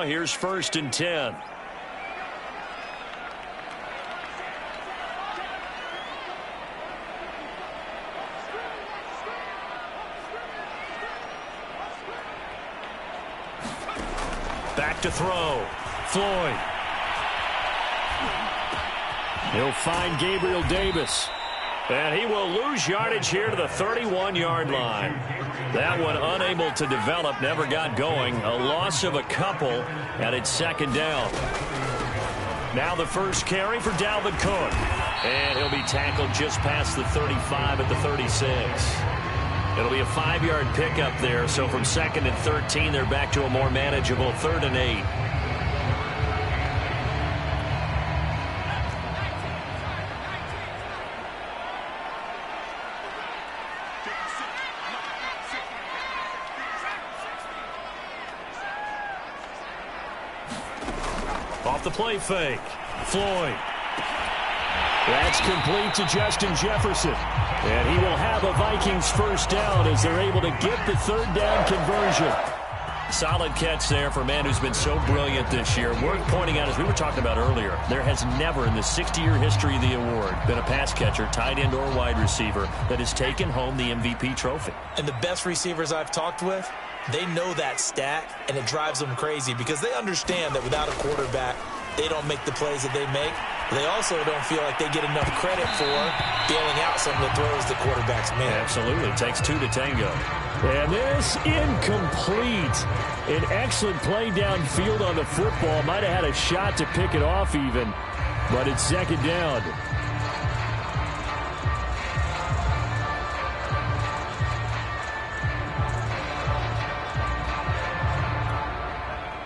here's 1st and 10. Back to throw. Floyd. He'll find Gabriel Davis. And he will lose yardage here to the 31-yard line. That one unable to develop, never got going. A loss of a couple, and it's 2nd down. Now the first carry for Dalvin Cook. And he'll be tackled just past the 35 at the 36. It'll be a 5-yard pickup there, so from 2nd and 13, they're back to a more manageable 3rd and 8. Off the play fake. Floyd. That's complete to Justin Jefferson. And he will have a Vikings first down as they're able to get the 3rd down conversion. Solid catch there for a man who's been so brilliant this year. Worth pointing out, as we were talking about earlier, there has never in the 60-year history of the award been a pass catcher, tight end or wide receiver, that has taken home the MVP trophy. And the best receivers I've talked with, they know that stat, and it drives them crazy because they understand that without a quarterback, they don't make the plays that they make. They also don't feel like they get enough credit for bailing out some of the throws the quarterbacks make. Absolutely. It takes 2 to tango. And this incomplete. An excellent play downfield on the football. Might have had a shot to pick it off even, but it's 2nd down.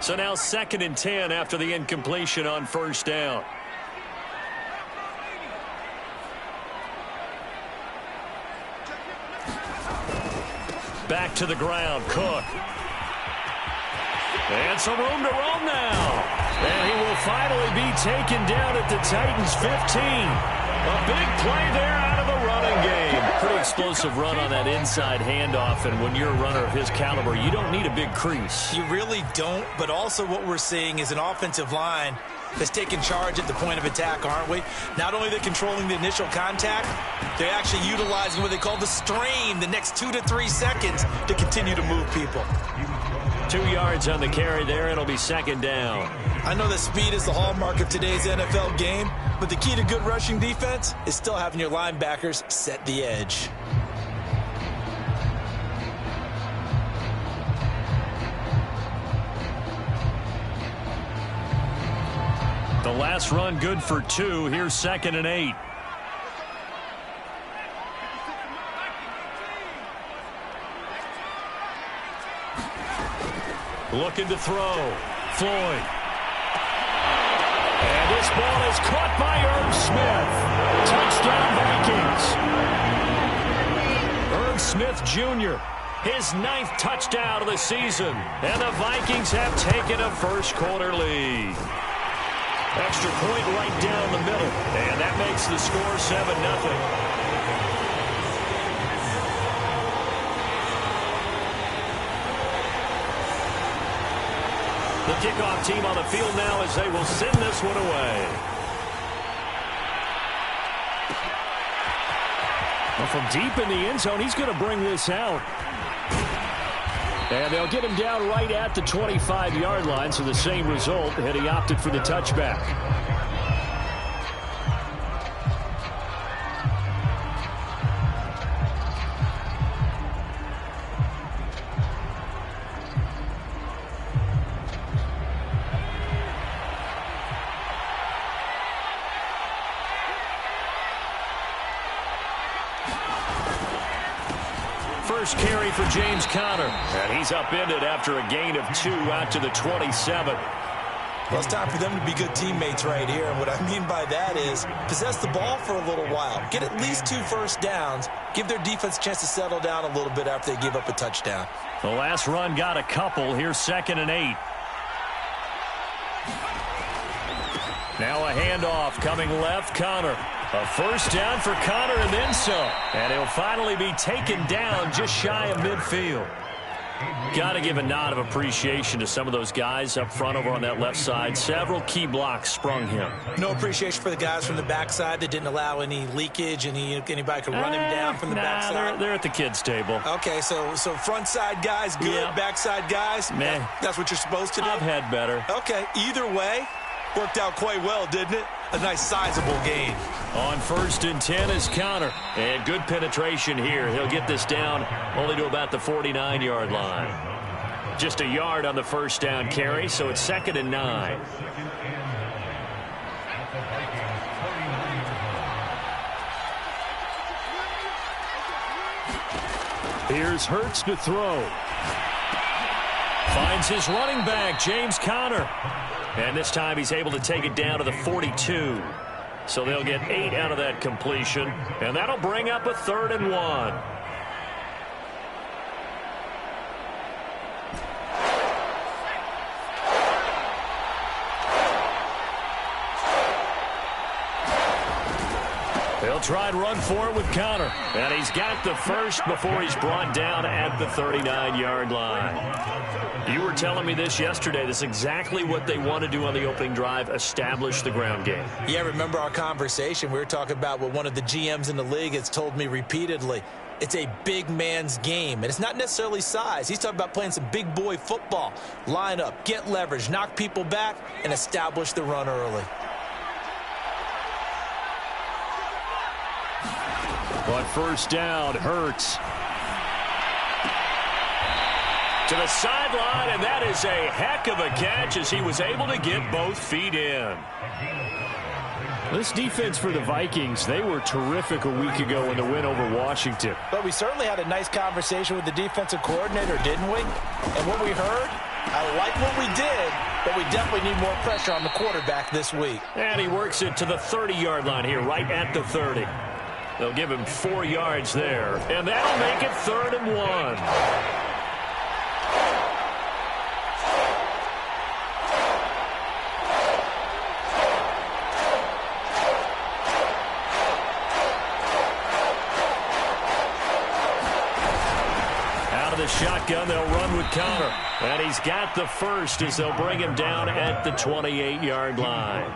So now 2nd and 10 after the incompletion on 1st down. Back to the ground, Cook. And some room to roam now. And he will finally be taken down at the Titans' 15. A big play there out of the running game. Pretty explosive run on that inside handoff, and when you're a runner of his caliber, you don't need a big crease. You really don't, but also what we're seeing is an offensive line that's taking charge at the point of attack, aren't we? Not only they're controlling the initial contact, they're actually utilizing what they call the strain, the next 2 to 3 seconds to continue to move people. 2 yards on the carry there. It'll be 2nd down. I know that speed is the hallmark of today's NFL game, but the key to good rushing defense is still having your linebackers set the edge. The last run good for 2. Here's 2nd and 8. Looking to throw. Floyd. And this ball is caught by Irv Smith. Touchdown, Vikings. Irv Smith Jr., his 9th touchdown of the season. And the Vikings have taken a first-quarter lead. Extra point right down the middle. And that makes the score 7-0. The kickoff team on the field now as they will send this one away. Well, from deep in the end zone, he's going to bring this out. And they'll get him down right at the 25-yard line, so the same result, had he opted for the touchback. First carry for James Conner. And he's upended after a gain of 2 out to the 27. Well, it's time for them to be good teammates right here. And what I mean by that is possess the ball for a little while. Get at least 2 first downs. Give their defense a chance to settle down a little bit after they give up a touchdown. The last run got a couple. Here's 2nd and 8. Now a handoff coming left. Conner. A first down for Conner and then some. And he'll finally be taken down just shy of midfield. Got to give a nod of appreciation to some of those guys up front over on that left side. Several key blocks sprung him. No appreciation for the guys from the backside that didn't allow any leakage, anybody could run him down from the backside. They're at the kids' table. Okay, so front side guys good, yeah. Backside guys, man, that's what you're supposed to do? I've had better. Okay, either way, worked out quite well, didn't it? A nice sizable gain. On 1st and 10 is Counter. And good penetration here. He'll get this down only to about the 49-yard line. Just a yard on the first down carry, so it's 2nd and 9. Here's Hurts to throw. Finds his running back, James Conner. And this time he's able to take it down to the 42. So they'll get 8 out of that completion. And that'll bring up a 3rd and 1. They'll try and run for it with Conner. And he's got the first before he's brought down at the 39-yard line. You were telling me this yesterday. This is exactly what they want to do on the opening drive, establish the ground game. Yeah, remember our conversation? We were talking about what one of the GMs in the league has told me repeatedly. It's a big man's game, and it's not necessarily size. He's talking about playing some big boy football. Line up, get leverage, knock people back, and establish the run early. On 1st down, Hurts to the sideline, and that is a heck of a catch as he was able to get both feet in. This defense for the Vikings, they were terrific a week ago in the win over Washington. But we certainly had a nice conversation with the defensive coordinator, didn't we? And what we heard, I like what we did, but we definitely need more pressure on the quarterback this week. And he works it to the 30-yard line here, right at the 30. They'll give him 4 yards there, and that'll make it 3rd and 1. Shotgun, they'll run with Conner. And he's got the first as they'll bring him down at the 28-yard line.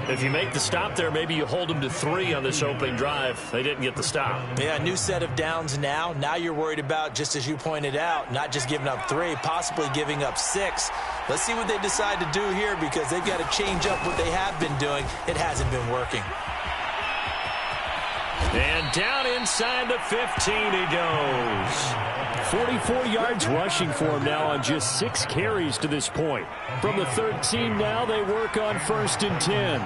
If you make the stop there, maybe you hold them to 3 on this opening drive. They didn't get the stop. Yeah, new set of downs now. Now you're worried about, just as you pointed out, not just giving up 3, possibly giving up 6. Let's see what they decide to do here because they've got to change up what they have been doing. It hasn't been working. And down inside the 15 he goes. 44 yards rushing for him now on just 6 carries to this point. From the 13 now, they work on 1st and 10.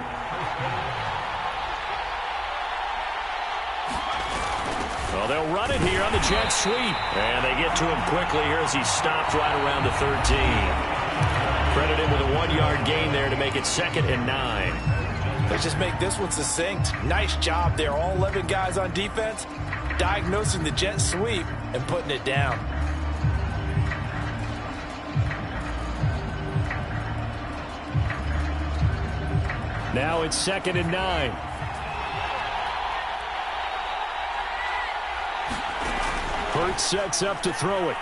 Well, they'll run it here on the jet sweep. And they get to him quickly here as he's stopped right around the 13. Credit him with a 1-yard gain there to make it 2nd and 9. Let's just make this one succinct. Nice job there. All 11 guys on defense diagnosing the jet sweep and putting it down. Now it's 2nd and 9. Hurts sets up to throw it.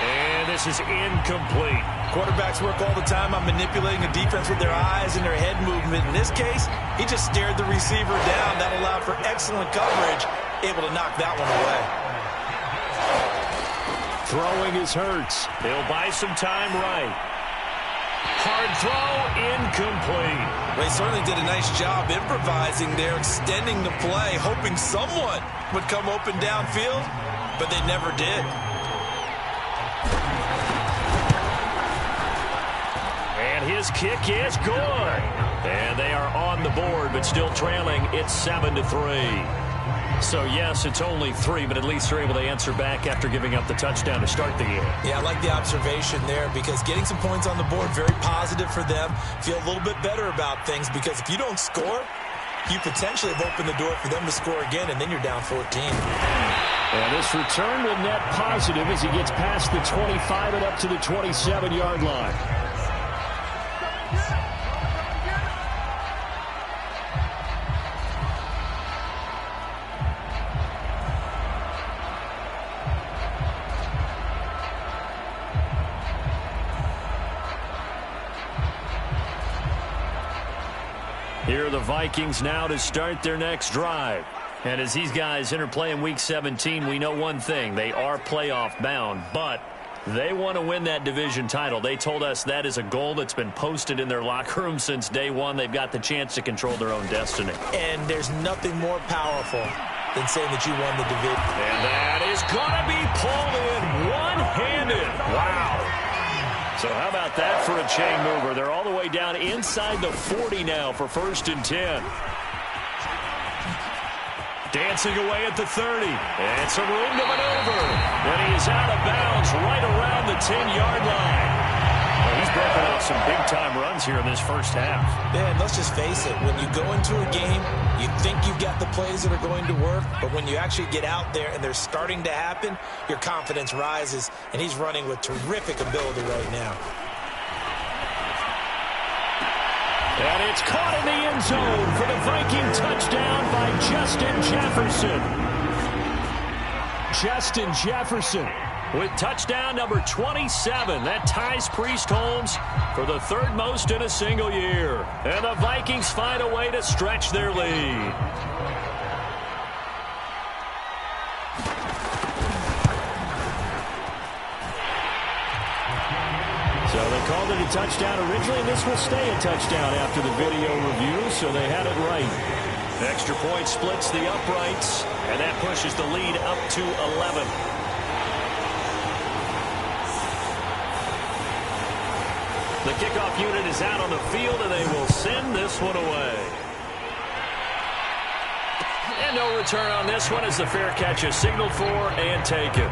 And this is incomplete. Quarterbacks work all the time on manipulating a defense with their eyes and their head movement. In this case, he just stared the receiver down. That allowed for excellent coverage, able to knock that one away. Throwing is Hurts. They'll buy some time right. Hard throw, incomplete. They certainly did a nice job improvising there, extending the play, hoping someone would come open downfield, but they never did. His kick is good. And they are on the board, but still trailing. It's 7-3. So, yes, it's only 3, but at least they're able to answer back after giving up the touchdown to start the game. Yeah, I like the observation there because getting some points on the board, very positive for them. Feel a little bit better about things because if you don't score, you potentially have opened the door for them to score again, and then you're down 14. And this return will net positive as he gets past the 25 and up to the 27-yard line. Here are the Vikings now to start their next drive. And as these guys interplay in Week 17, we know one thing. They are playoff bound, but they want to win that division title. They told us that is a goal that's been posted in their locker room since day one. They've got the chance to control their own destiny. And there's nothing more powerful than saying that you won the division. And that is going to be pulled in one-handed. Wow. So how about that for a chain mover? They're all the way down inside the 40 now for 1st and 10. Dancing away at the 30. And some room to maneuver. And he's out of bounds right around the 10-yard line. Well, he's broken off some big-time runs here in this first half. Man, let's just face it. When you go into a game, you think you've got the plays that are going to work, but when you actually get out there and they're starting to happen, your confidence rises, and he's running with terrific ability right now. And it's caught in the end zone for the Viking touchdown by Justin Jefferson. Justin Jefferson with touchdown number 27. That ties Priest Holmes for the 3rd most in a single year. And the Vikings find a way to stretch their lead. So they called it a touchdown originally, and this will stay a touchdown after the video review, so they had it right. Extra point splits the uprights, and that pushes the lead up to 11. The kickoff unit is out on the field, and they will send this one away. And no return on this one as the fair catch is signaled for and taken.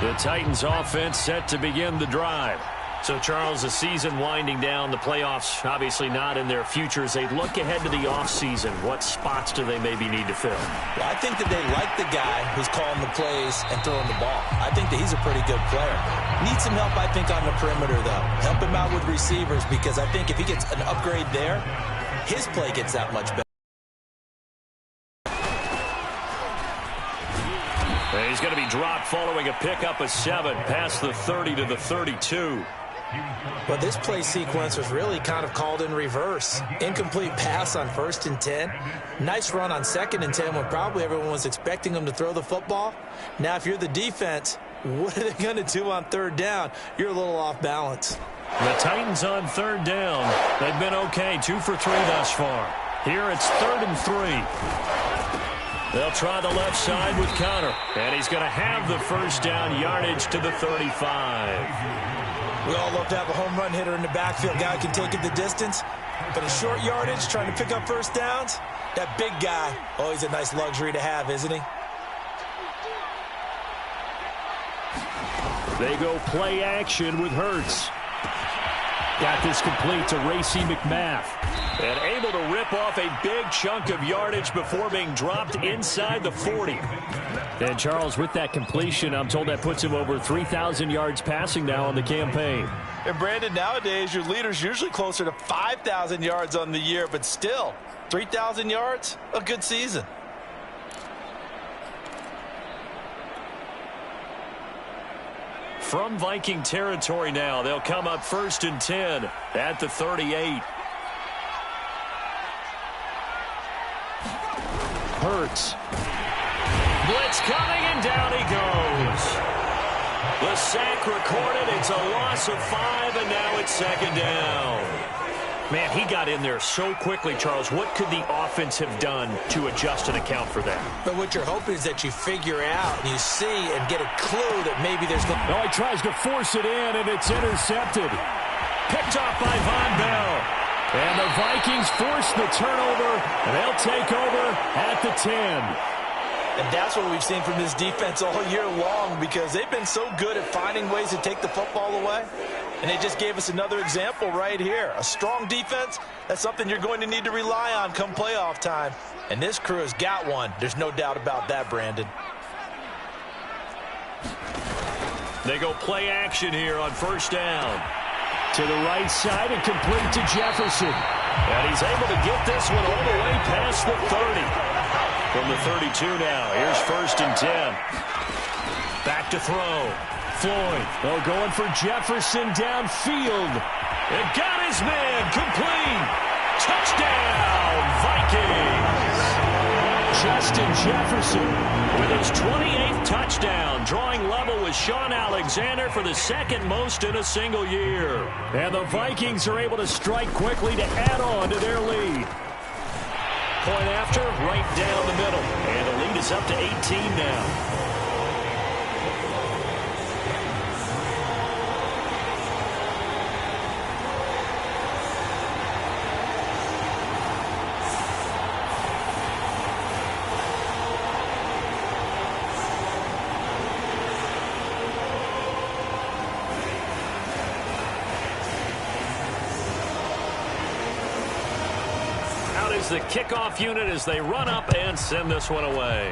The Titans offense set to begin the drive. So, Charles, the season winding down, the playoffs obviously not in their future. As they look ahead to the offseason, what spots do they maybe need to fill? Well, I think that they like the guy who's calling the plays and throwing the ball. I think that he's a pretty good player. Needs some help, I think, on the perimeter, though. Help him out with receivers, because I think if he gets an upgrade there, his play gets that much better. He's going to be dropped following a pickup of 7 past the 30 to the 32. But this play sequence was really kind of called in reverse. Incomplete pass on 1st and 10. Nice run on 2nd and 10 when probably everyone was expecting him to throw the football. Now, if you're the defense, what are they going to do on 3rd down? You're a little off balance. The Titans on 3rd down. They've been okay, 2 for 3 thus far. Here it's 3rd and 3. They'll try the left side with Connor. And he's going to have the first down, yardage to the 35. We all love to have a home run hitter in the backfield. Guy can take it the distance. But a short yardage, trying to pick up first downs, that big guy, oh, he's a nice luxury to have, isn't he? They go play action with Hurts. Got this complete to Racey McMath. And able to rip off a big chunk of yardage before being dropped inside the 40. And Charles, with that completion, I'm told that puts him over 3,000 yards passing now on the campaign. And Brandon, nowadays your leader's usually closer to 5,000 yards on the year, but still, 3,000 yards, a good season. From Viking territory now, they'll come up 1st and 10 at the 38. Hurts. Blitz coming, and down he goes. The sack recorded. It's a loss of 5, and now it's 2nd down. Man, he got in there so quickly, Charles. What could the offense have done to adjust and account for that? But what you're hoping is that you figure out and you see and get a clue that maybe there's no... Oh, he tries to force it in, and it's intercepted. Picked off by Von Bell. And the Vikings force the turnover, and they'll take over at the 10. And that's what we've seen from this defense all year long, because they've been so good at finding ways to take the football away. And they just gave us another example right here. A strong defense, that's something you're going to need to rely on come playoff time. And this crew has got one. There's no doubt about that, Brandon. They go play action here on 1st down. To the right side and complete to Jefferson. And he's able to get this one all the way past the 30. From the 32 now, here's 1st and 10. Back to throw. Floyd, going for Jefferson downfield. It got his man, complete. Touchdown, Vikings. Justin Jefferson with his 28th touchdown, drawing level with Shaun Alexander for the 2nd most in a single year. And the Vikings are able to strike quickly to add on to their lead. Point after, right down the middle. And the lead is up to 18 now. The kickoff unit as they run up and send this one away.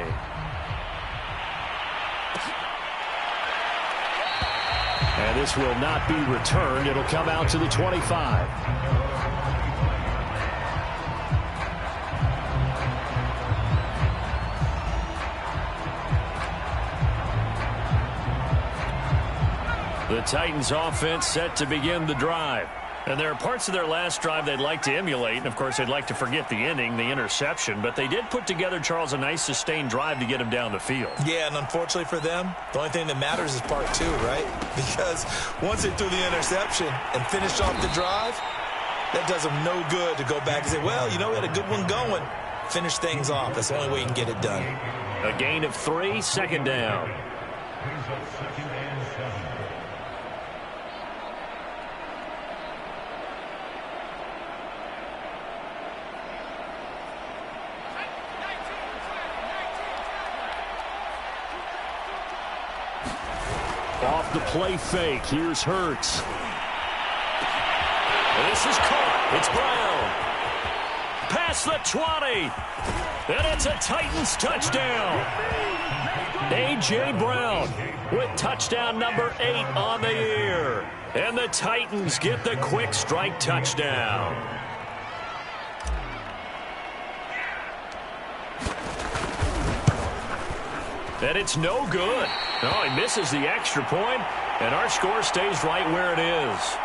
And this will not be returned. It'll come out to the 25. The Titans offense set to begin the drive. And there are parts of their last drive they'd like to emulate. And, of course, they'd like to forget the ending, the interception. But they did put together, Charles, a nice sustained drive to get him down the field. Yeah, and unfortunately for them, the only thing that matters is part 2, right? Because once they threw the interception and finished off the drive, that does them no good to go back and say, well, you know, we had a good one going. Finish things off. That's the only way you can get it done. A gain of 3, 2nd down. Off the play fake. Here's Hurts. This is caught. It's Brown. Past the 20. And it's a Titans touchdown. A.J. Brown with touchdown number 8 on the year. And the Titans get the quick strike touchdown. And it's no good. No, he misses the extra point, and our score stays right where it is.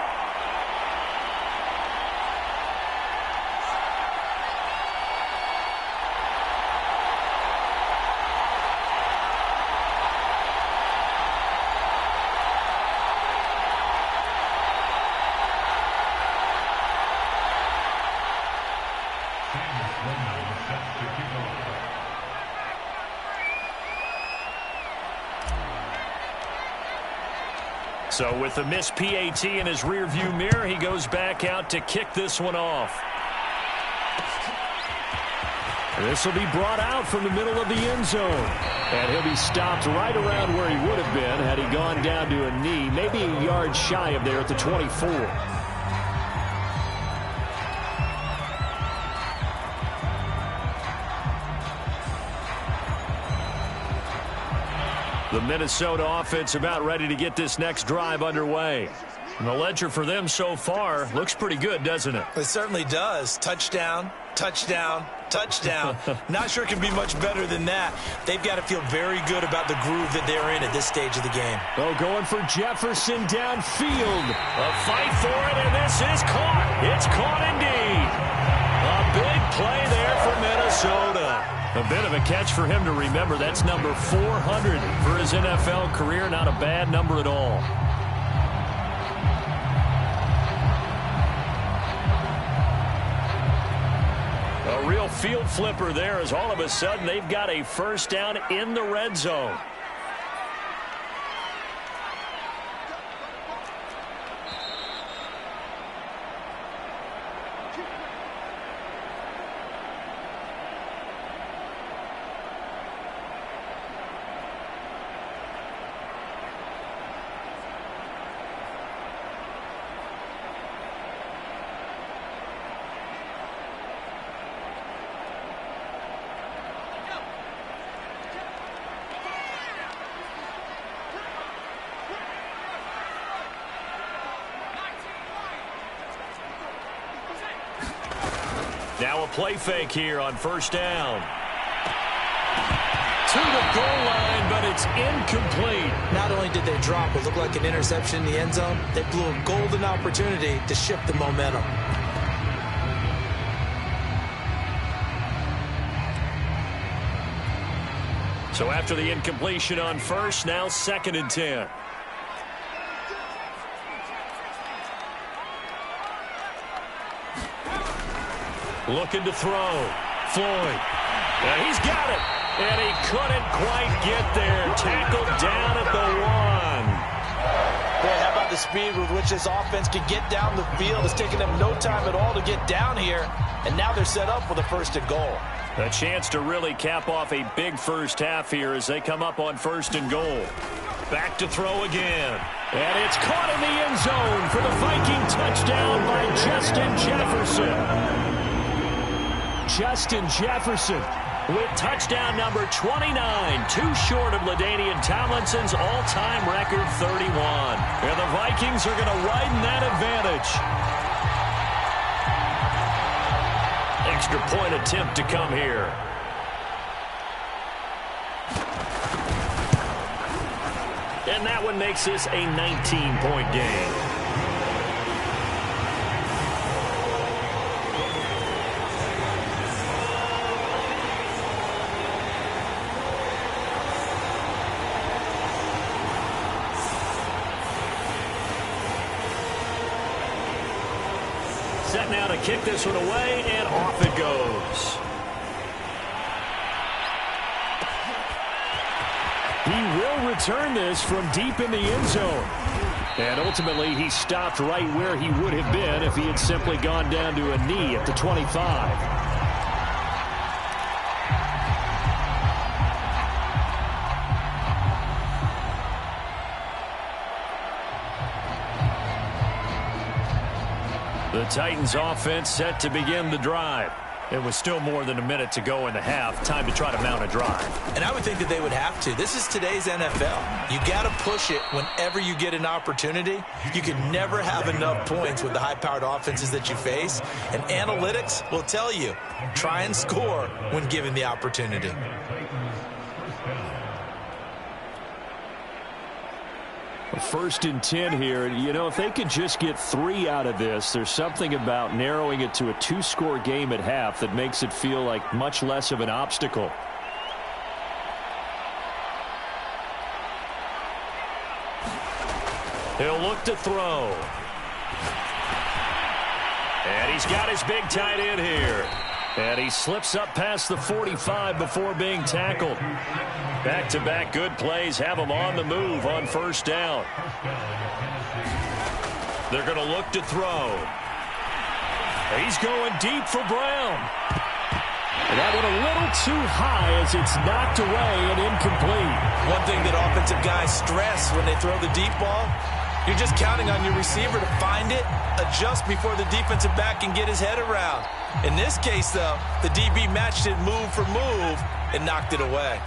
So with the missed PAT in his rearview mirror, he goes back out to kick this one off. This will be brought out from the middle of the end zone. And he'll be stopped right around where he would have been had he gone down to a knee, maybe a yard shy of there at the 24. The Minnesota offense about ready to get this next drive underway. And the ledger for them so far looks pretty good, doesn't it? It certainly does. Touchdown, touchdown, touchdown. Not sure it can be much better than that. They've got to feel very good about the groove that they're in at this stage of the game. Oh, going for Jefferson downfield. A fight for it, and this is caught. It's caught indeed. A big play there for Minnesota. A bit of a catch for him to remember. That's number 400 for his NFL career. Not a bad number at all. A real field flipper there as all of a sudden they've got a first down in the red zone. Now a play fake here on first down. To the goal line, but it's incomplete. Not only did they drop what looked like an interception in the end zone, they blew a golden opportunity to shift the momentum. So after the incompletion on first, now 2nd and 10. Looking to throw. Floyd. And he's got it. And he couldn't quite get there. Tackled down at the 1. Boy, how about the speed with which this offense can get down the field? It's taken them no time at all to get down here. And now they're set up for the 1st and goal. A chance to really cap off a big first half here as they come up on 1st and goal. Back to throw again. And it's caught in the end zone for the Viking touchdown by Justin Jefferson. Justin Jefferson with touchdown number 29, too short of LaDainian Tomlinson's all-time record 31. And the Vikings are going to widen that advantage. Extra point attempt to come here. And that one makes this a 19-point game. Set now to kick this one away, and off it goes. He will return this from deep in the end zone. And ultimately, he stopped right where he would have been if he had simply gone down to a knee at the 25. The Titans offense set to begin the drive. It was still more than a minute to go in the half. Time to try to mount a drive. And I would think that they would have to. This is today's NFL. You got to push it whenever you get an opportunity. You can never have enough points with the high-powered offenses that you face. And analytics will tell you, try and score when given the opportunity. First and 10 here. You know, if they could just get 3 out of this, there's something about narrowing it to a 2-score game at half that makes it feel like much less of an obstacle. He'll look to throw. And he's got his big tight end here. And he slips up past the 45 before being tackled. Back-to-back good plays have him on the move on first down. They're going to look to throw. He's going deep for Brown. And that went a little too high as it's knocked away and incomplete. One thing that offensive guys stress when they throw the deep ball, you're just counting on your receiver to find it, adjust before the defensive back can get his head around. In this case, though, the DB matched it move for move and knocked it away.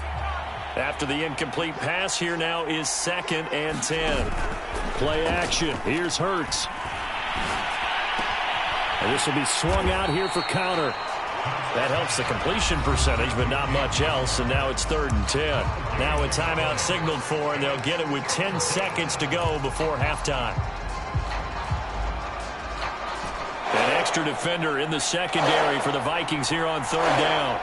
After the incomplete pass, here now is 2nd and 10. Play action. Here's Hurts. And this will be swung out here for counter. That helps the completion percentage, but not much else. And now it's 3rd and 10. Now a timeout signaled for, and they'll get it with 10 seconds to go before halftime. An extra defender in the secondary for the Vikings here on 3rd down.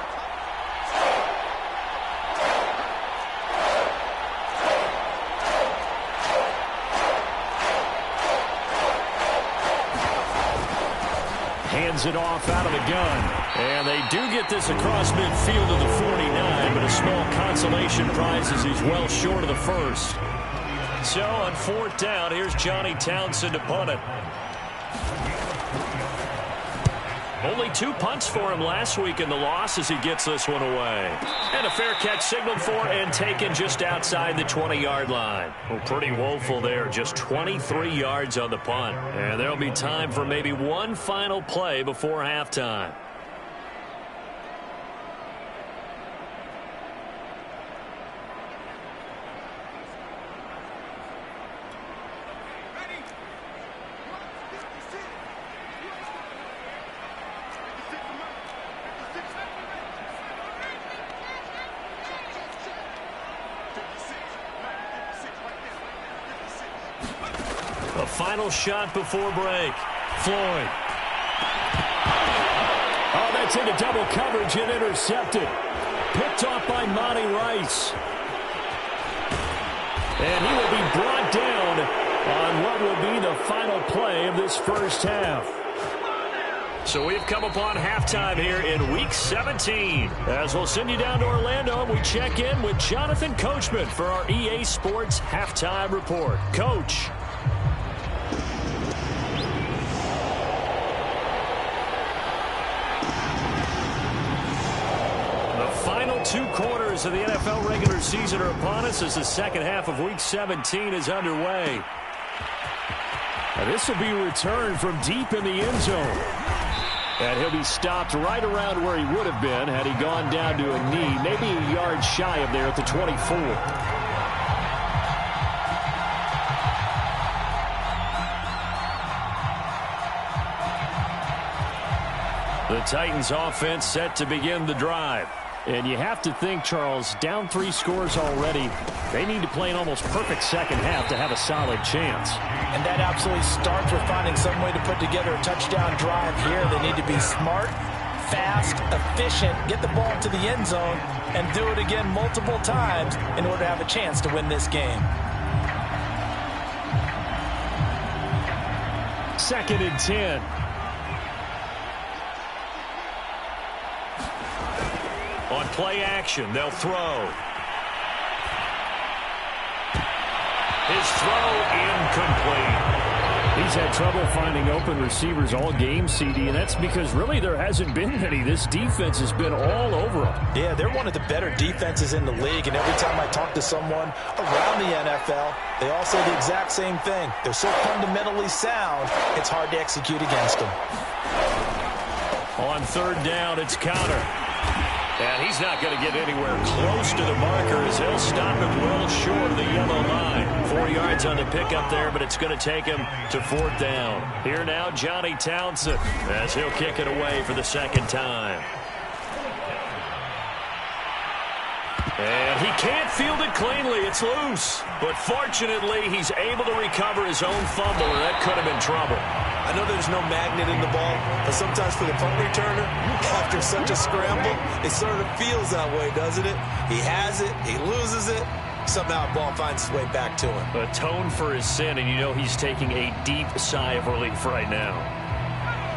Hands it off out of the gun. And they do get this across midfield to the 49, but a small consolation prize as he's well short of the first. So on 4th down, here's Johnny Townsend to punt it. Only 2 punts for him last week in the loss as he gets this one away. And a fair catch signaled for and taken just outside the 20-yard line. Well, pretty woeful there. Just 23 yards on the punt. And there'll be time for maybe one final play before halftime. A final shot before break. Floyd. Oh, that's into double coverage and intercepted. Picked off by Monty Rice. And he will be brought down on what will be the final play of this first half. So we've come upon halftime here in Week 17. As we'll send you down to Orlando, we check in with Jonathan Coachman for our EA Sports Halftime Report. Coach. The final 2 quarters of the NFL regular season are upon us as the second half of Week 17 is underway. Now this will be returned from deep in the end zone. And he'll be stopped right around where he would have been had he gone down to a knee, maybe a yard shy of there at the 24. The Titans offense set to begin the drive. And you have to think, Charles, down 3 scores already. They need to play an almost perfect second half to have a solid chance. And that absolutely starts with finding some way to put together a touchdown drive here. They need to be smart, fast, efficient, get the ball to the end zone, and do it again multiple times in order to have a chance to win this game. 2nd and 10. On play action, they'll throw. His throw incomplete. He's had trouble finding open receivers all game, CD, and that's because really there hasn't been any. This defense has been all over him. Yeah, they're one of the better defenses in the league, and every time I talk to someone around the NFL, they all say the exact same thing. They're so fundamentally sound, it's hard to execute against them. On 3rd down, it's Counter. And he's not going to get anywhere close to the marker as he'll stop him well short of the yellow line. 4 yards on the pickup there, but it's going to take him to 4th down. Here now, Johnny Townsend, as he'll kick it away for the 2nd time. And he can't field it cleanly. It's loose. But fortunately, he's able to recover his own fumble, and that could have been trouble. I know there's no magnet in the ball, but sometimes for the punt returner, after such a scramble, it sort of feels that way, doesn't it? He has it, he loses it, somehow the ball finds its way back to him. Atone for his sin, and you know he's taking a deep sigh of relief right now.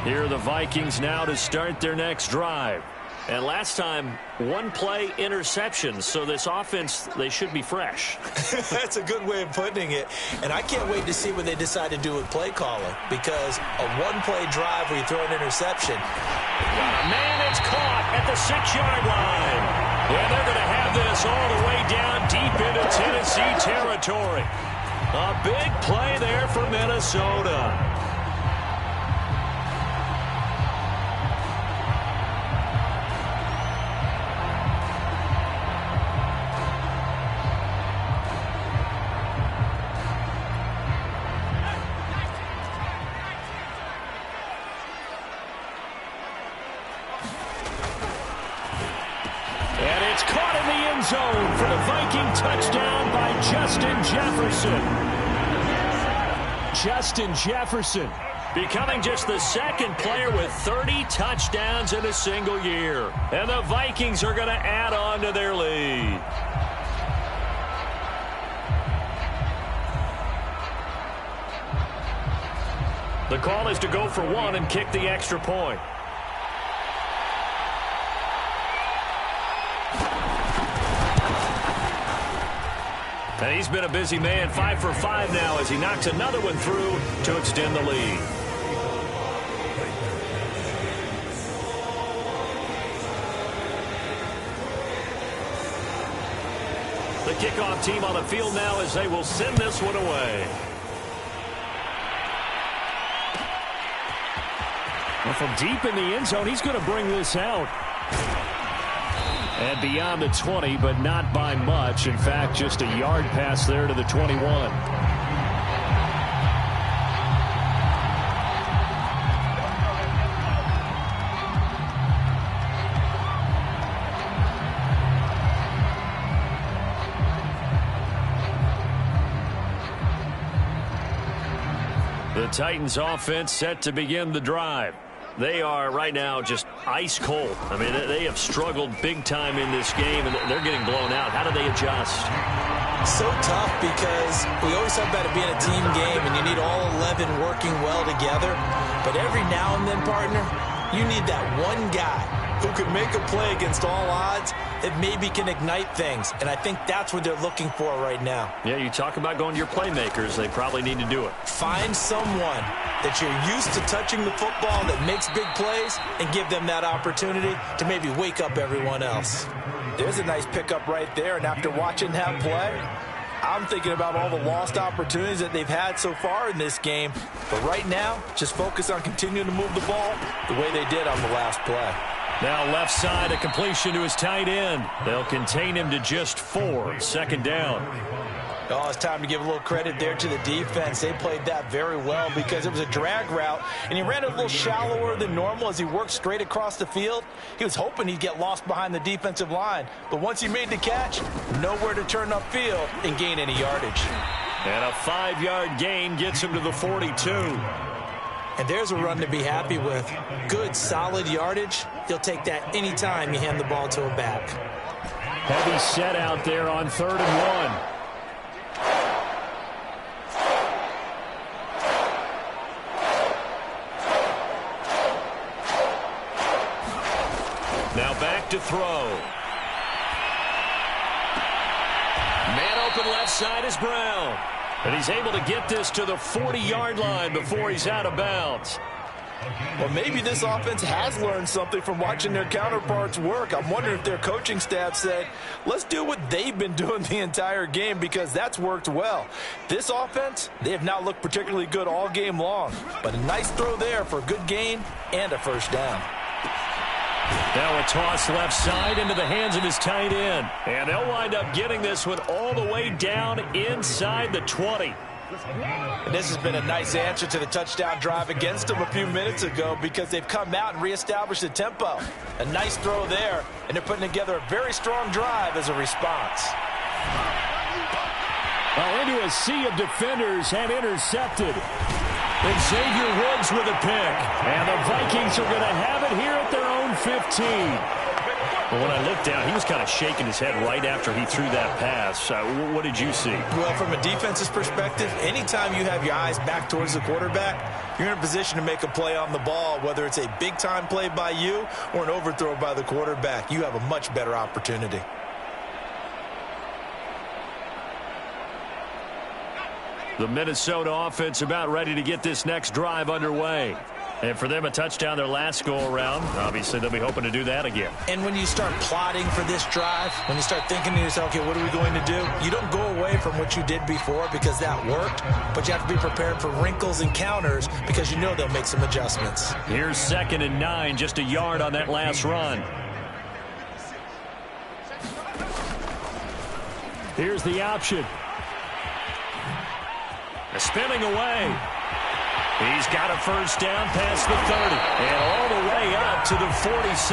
Here are the Vikings now to start their next drive. And last time, 1 play interception, so this offense, they should be fresh. That's a good way of putting it. And I can't wait to see what they decide to do with play calling, because a 1-play drive where you throw an interception. Man, it's caught at the 6-yard line. Yeah, they're going to have this all the way down deep into Tennessee territory. A big play there for Minnesota. Zone for the Viking touchdown by Justin Jefferson. Justin Jefferson becoming just the 2nd player with 30 touchdowns in a single year. And the Vikings are going to add on to their lead. The call is to go for 1 and kick the extra point. And he's been a busy man, 5 for 5 now as he knocks another one through to extend the lead. The kickoff team on the field now as they will send this one away. Well, from deep in the end zone, he's going to bring this out. And beyond the 20, but not by much. In fact, just a yard pass there to the 21. The Titans offense set to begin the drive. They are right now just ice cold. I mean, they have struggled big time in this game, and they're getting blown out. How do they adjust? So tough because we always talk about it being a team game, and you need all 11 working well together. But every now and then, partner, you need that one guy who can make a play against all odds that maybe can ignite things. And I think that's what they're looking for right now. Yeah, you talk about going to your playmakers. They probably need to do it. Find someone that you're used to touching the football that makes big plays and give them that opportunity to maybe wake up everyone else. There's a nice pickup right there, and after watching that play, I'm thinking about all the lost opportunities that they've had so far in this game. But right now, just focus on continuing to move the ball the way they did on the last play. Now left side, a completion to his tight end. They'll contain him to just 4. Second down. Oh, it's time to give a little credit there to the defense. They played that very well because it was a drag route, and he ran it a little shallower than normal as he worked straight across the field. He was hoping he'd get lost behind the defensive line, but once he made the catch, nowhere to turn upfield and gain any yardage. And a 5-yard gain gets him to the 42. And there's a run to be happy with. Good, solid yardage. You'll take that anytime you hand the ball to a back. Heavy set out there on 3rd and 1. Now back to throw. Man open left side is Brown. And he's able to get this to the 40-yard line before he's out of bounds. Well, maybe this offense has learned something from watching their counterparts work. I'm wondering if their coaching staff said, let's do what they've been doing the entire game because that's worked well. This offense, they have not looked particularly good all game long. But a nice throw there for a good gain and a first down. Now a toss left side into the hands of his tight end. And they'll wind up getting this one all the way down inside the 20. And this has been a nice answer to the touchdown drive against them a few minutes ago because they've come out and reestablished the tempo. A nice throw there, and they're putting together a very strong drive as a response. Well, into a sea of defenders and intercepted. Xavier Woods with a pick. And the Vikings are going to have it here at their own 15. But when I looked down, he was kind of shaking his head right after he threw that pass. What did you see? Well, from a defense's perspective, anytime you have your eyes back towards the quarterback, you're in a position to make a play on the ball, whether it's a big-time play by you or an overthrow by the quarterback. You have a much better opportunity. The Minnesota offense about ready to get this next drive underway. And for them, a touchdown their last go-around. Obviously, they'll be hoping to do that again. And when you start plotting for this drive, when you start thinking to yourself, okay, what are we going to do? You don't go away from what you did before because that worked, but you have to be prepared for wrinkles and counters because you know they'll make some adjustments. Here's 2nd and 9, just a yard on that last run. Here's the option. Spinning away. He's got a first down past the 30 and all the way up to the 46.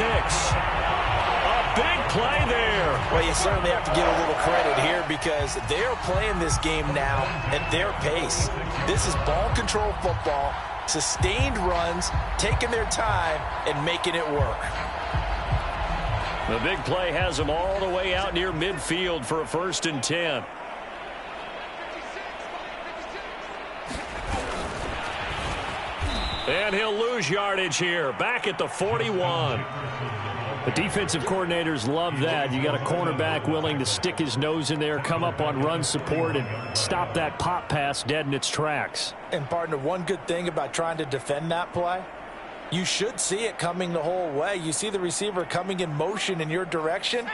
A big play there. Well, you certainly have to give a little credit here because they're playing this game now at their pace. This is ball control football, sustained runs, taking their time and making it work. The big play has them all the way out near midfield for a 1st and 10. And he'll lose yardage here, back at the 41. The defensive coordinators love that. You got a cornerback willing to stick his nose in there, come up on run support, and stop that pop pass dead in its tracks. And, partner, one good thing about trying to defend that play, you should see it coming the whole way. You see the receiver coming in motion in your direction.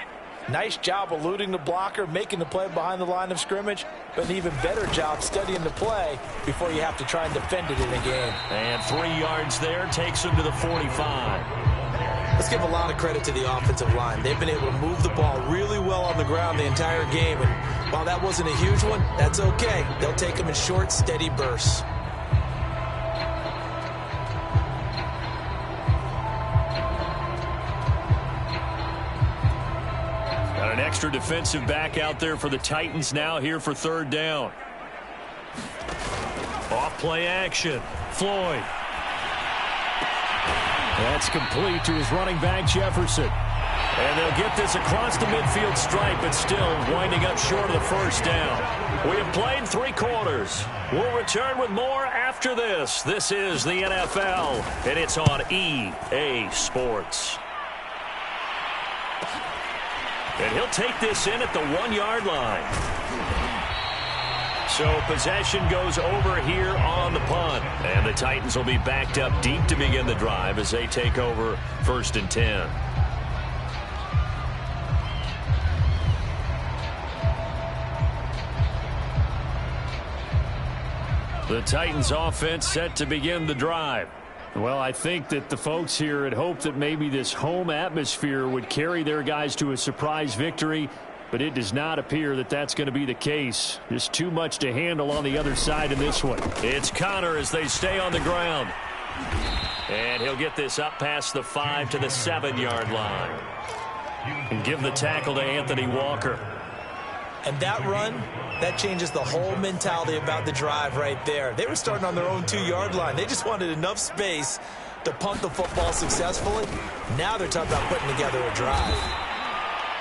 Nice job eluding the blocker, making the play behind the line of scrimmage, but an even better job studying the play before you have to try and defend it in a game. And 3 yards there takes him to the 45. Let's give a lot of credit to the offensive line. They've been able to move the ball really well on the ground the entire game, and while that wasn't a huge one, that's okay. They'll take them in short, steady bursts. Got an extra defensive back out there for the Titans now here for 3rd down. Off play action. Floyd. That's complete to his running back, Jefferson. And they'll get this across the midfield stripe, but still winding up short of the first down. We have played 3 quarters. We'll return with more after this. This is the NFL, and it's on EA Sports. And he'll take this in at the 1-yard line. So possession goes over here on the punt. And the Titans will be backed up deep to begin the drive as they take over 1st and 10. The Titans offense set to begin the drive. Well, I think that the folks here had hoped that maybe this home atmosphere would carry their guys to a surprise victory, but it does not appear that that's going to be the case. There's too much to handle on the other side in this one. It's Connor as they stay on the ground. And he'll get this up past the 5 to the 7-yard line. And give the tackle to Anthony Walker. And that run, that changes the whole mentality about the drive right there. They were starting on their own 2-yard line. They just wanted enough space to punt the football successfully. Now they're talking about putting together a drive.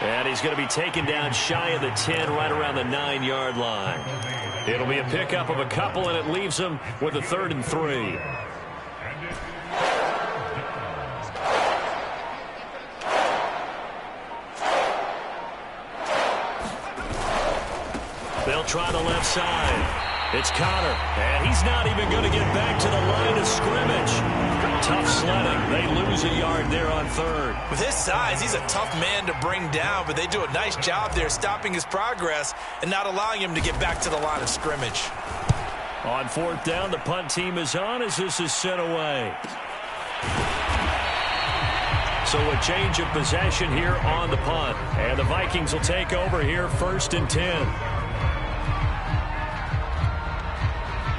And he's going to be taken down shy of the 10, right around the 9-yard line. It'll be a pickup of a couple, and it leaves them with a 3rd and 3. They'll try the left side. It's Connor, and he's not even going to get back to the line of scrimmage. Tough sledding. They lose a yard there on 3rd. With his size, he's a tough man to bring down, but they do a nice job there stopping his progress and not allowing him to get back to the line of scrimmage. On 4th down, the punt team is on as this is sent away. So a change of possession here on the punt. And the Vikings will take over here 1st and 10.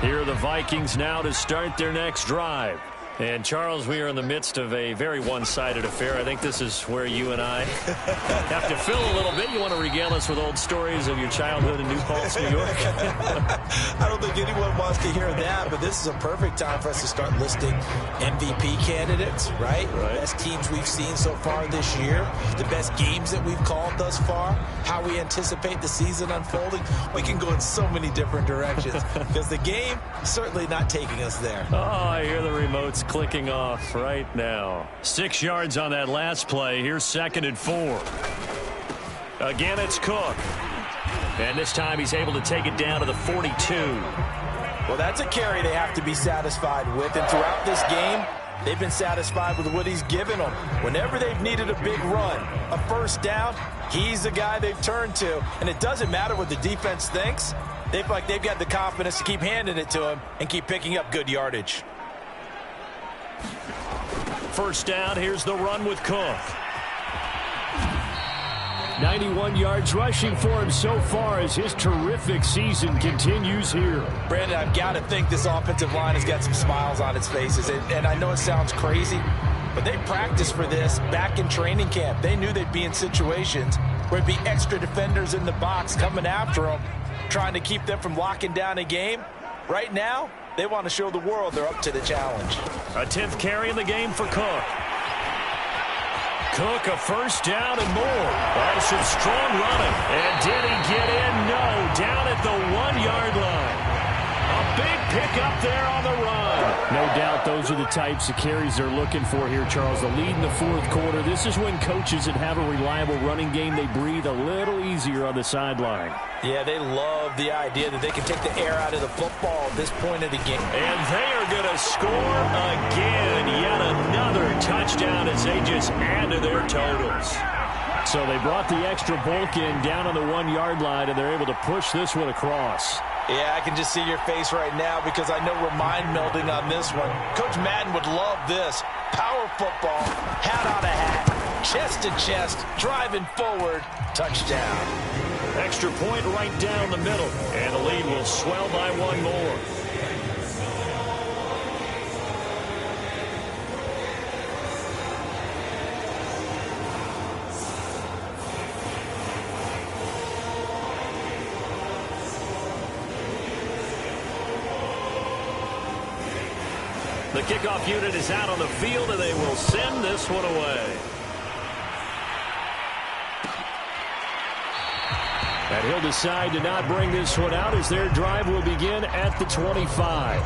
Here are the Vikings now to start their next drive. And, Charles, we are in the midst of a very one-sided affair. I think this is where you and I have to fill a little bit. You want to regale us with old stories of your childhood in New Paltz, New York? I don't think anyone wants to hear that, but this is a perfect time for us to start listing MVP candidates, right? The best teams we've seen so far this year, the best games that we've called thus far, how we anticipate the season unfolding. We can go in so many different directions because the game certainly not taking us there. Oh, I hear the remotes clicking off right now. 6 yards on that last play. Here's 2nd and 4. Again, it's Cook. And this time he's able to take it down to the 42. Well, that's a carry they have to be satisfied with. And throughout this game, they've been satisfied with what he's given them. Whenever they've needed a big run, a 1st down, he's the guy they've turned to. And it doesn't matter what the defense thinks. They feel like they've got the confidence to keep handing it to him and keep picking up good yardage. 1st down, here's the run with Cook. 91 yards rushing for him so far as his terrific season continues here. Brandon, I've got to think this offensive line has got some smiles on its faces. And I know it sounds crazy, but they practiced for this back in training camp. They knew they'd be in situations where it'd be extra defenders in the box coming after them, trying to keep them from locking down a game. Right now, they want to show the world they're up to the challenge. A 10th carry in the game for Cook. Cook, a 1st down and more. Oh, some strong running. And did he get in? No. Down at the 1-yard line. A big pickup there on the run. No doubt those are the types of carries they're looking for here, Charles. The lead in the 4th quarter. This is when coaches that have a reliable running game, they breathe a little easier on the sideline. Yeah, they love the idea that they can take the air out of the football at this point of the game. And they are going to score again. Yet another touchdown as they just add to their totals. So they brought the extra bulk in down on the 1-yard line, and they're able to push this one across. Yeah, I can just see your face right now because I know we're mind melding on this one. Coach Madden would love this. Power football, hat on a hat, chest to chest, driving forward, touchdown. Extra point right down the middle, and the lead will swell by 1 more. The kickoff unit is out on the field, and they will send this one away. And he'll decide to not bring this one out as their drive will begin at the 25.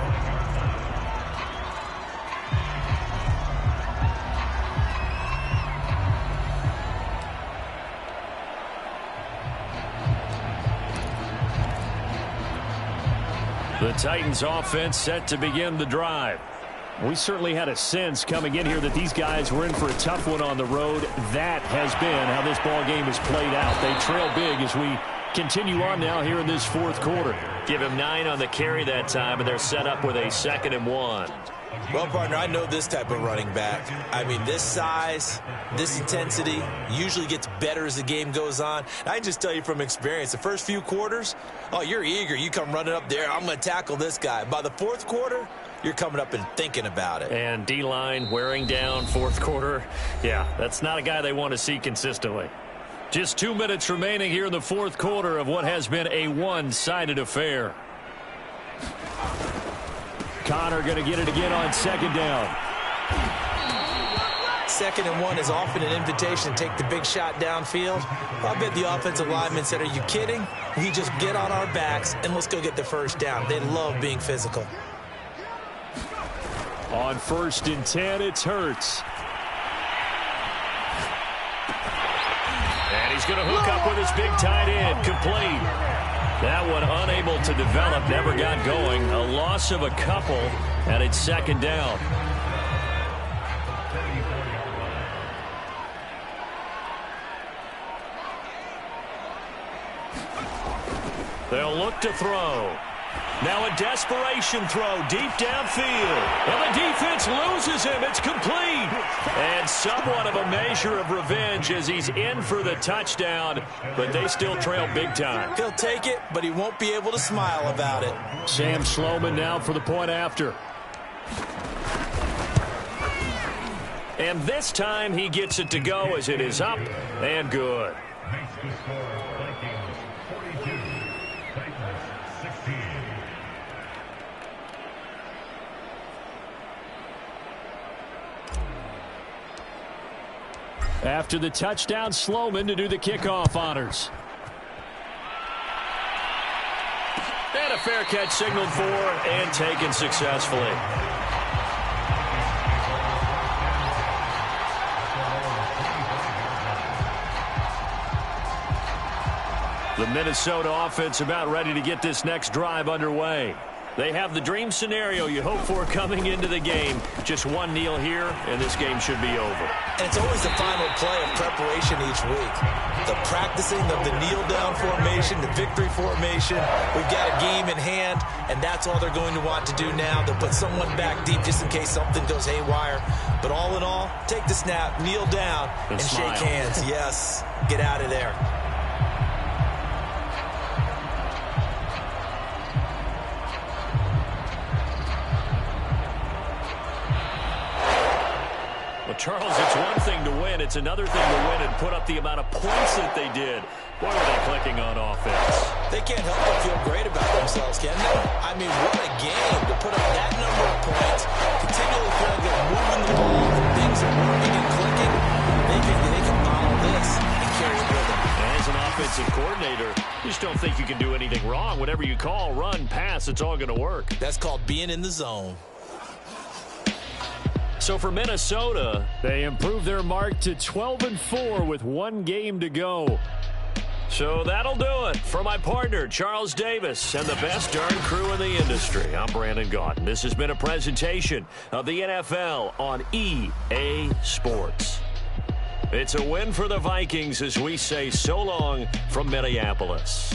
The Titans offense set to begin the drive. We certainly had a sense coming in here that these guys were in for a tough one on the road. That has been how this ball game has played out. They trail big as we continue on now here in this fourth quarter. Give him 9 on the carry that time, and they're set up with a 2nd and 1. Well, partner, I know this type of running back. I mean, this size, this intensity usually gets better as the game goes on. I can just tell you from experience, the first few quarters, oh, you're eager. You come running up there, I'm going to tackle this guy. By the fourth quarter, you're coming up and thinking about it. And D-line wearing down fourth quarter. Yeah, that's not a guy they want to see consistently. Just 2 minutes remaining here in the fourth quarter of what has been a one-sided affair. Connor going to get it again on 2nd down. 2nd and 1 is often an invitation to take the big shot downfield. I bet the offensive lineman said, are you kidding? We just get on our backs and let's go get the first down. They love being physical. On 1st and 10, it's Hurts. And he's going to hook up with his big tight end, complete. That one unable to develop, never got going. A loss of a couple, and it's 2nd down. They'll look to throw. Now a desperation throw deep downfield. And the defense loses him. It's complete. And somewhat of a measure of revenge as he's in for the touchdown, but they still trail big time. He'll take it, but he won't be able to smile about it. Sam Sloman now for the point after. And this time he gets it to go as it is up and good. After the touchdown, Sloman to do the kickoff honors. And a fair catch signaled for and taken successfully. The Minnesota offense about ready to get this next drive underway. They have the dream scenario you hope for coming into the game. Just one kneel here, and this game should be over. And it's always the final play of preparation each week. The practicing of the kneel-down formation, the victory formation. We've got a game in hand, and that's all they're going to want to do now. They'll put someone back deep just in case something goes haywire. But all in all, take the snap, kneel down, and shake hands. Yes, get out of there. Charles, it's one thing to win. It's another thing to win and put up the amount of points that they did. Boy, were they clicking on offense. They can't help but feel great about themselves, can they? I mean, what a game to put up that number of points, continually feeling they're moving the ball, things are working and clicking. They can bottle this and carry it with them. As an offensive coordinator, you just don't think you can do anything wrong. Whatever you call, run, pass, it's all going to work. That's called being in the zone. So for Minnesota, they improved their mark to 12-4 with one game to go. So that'll do it for my partner, Charles Davis, and the best darn crew in the industry. I'm Brandon Gaudin. This has been a presentation of the NFL on EA Sports. It's a win for the Vikings as we say so long from Minneapolis.